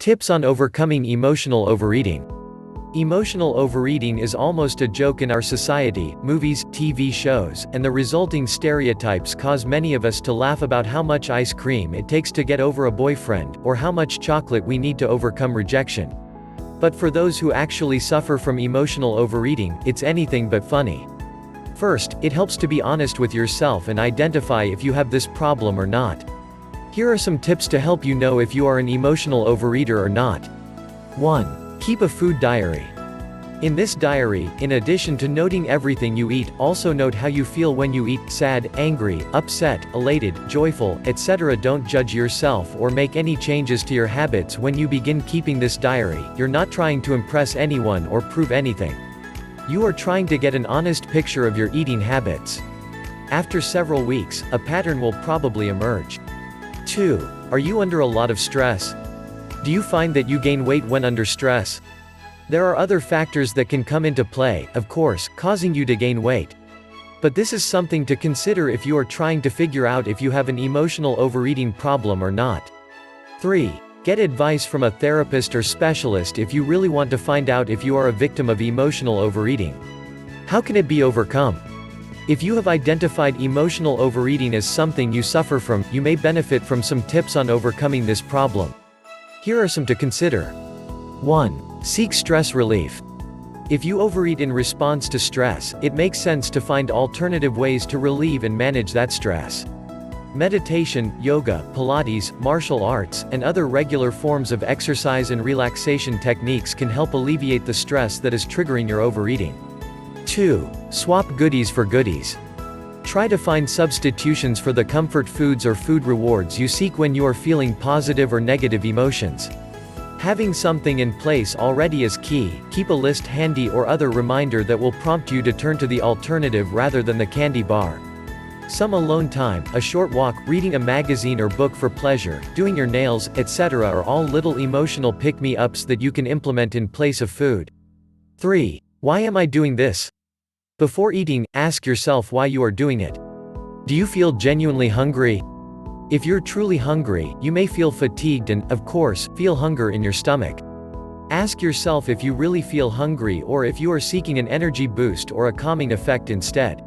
Tips on overcoming emotional overeating. Emotional overeating is almost a joke in our society. Movies, TV shows, and the resulting stereotypes cause many of us to laugh about how much ice cream it takes to get over a boyfriend, or how much chocolate we need to overcome rejection. But for those who actually suffer from emotional overeating, it's anything but funny. First, it helps to be honest with yourself and identify if you have this problem or not. Here are some tips to help you know if you are an emotional overeater or not. 1. Keep a food diary. In this diary, in addition to noting everything you eat, also note how you feel when you eat: sad, angry, upset, elated, joyful, etc. Don't judge yourself or make any changes to your habits when you begin keeping this diary. You're not trying to impress anyone or prove anything. You are trying to get an honest picture of your eating habits. After several weeks, a pattern will probably emerge. 2. Are you under a lot of stress? Do you find that you gain weight when under stress? There are other factors that can come into play, of course, causing you to gain weight. But this is something to consider if you are trying to figure out if you have an emotional overeating problem or not. 3. Get advice from a therapist or specialist if you really want to find out if you are a victim of emotional overeating. How can it be overcome? If you have identified emotional overeating as something you suffer from, you may benefit from some tips on overcoming this problem. Here are some to consider. 1. Seek stress relief. If you overeat in response to stress, it makes sense to find alternative ways to relieve and manage that stress. Meditation, yoga, Pilates, martial arts, and other regular forms of exercise and relaxation techniques can help alleviate the stress that is triggering your overeating. 2. Swap goodies for goodies. Try to find substitutions for the comfort foods or food rewards you seek when you are feeling positive or negative emotions. Having something in place already is key. Keep a list handy or other reminder that will prompt you to turn to the alternative rather than the candy bar. Some alone time, a short walk, reading a magazine or book for pleasure, doing your nails, etc. are all little emotional pick-me-ups that you can implement in place of food. 3. Why am I doing this? Before eating, ask yourself why you are doing it. Do you feel genuinely hungry? If you're truly hungry, you may feel fatigued and, of course, feel hunger in your stomach. Ask yourself if you really feel hungry or if you are seeking an energy boost or a calming effect instead.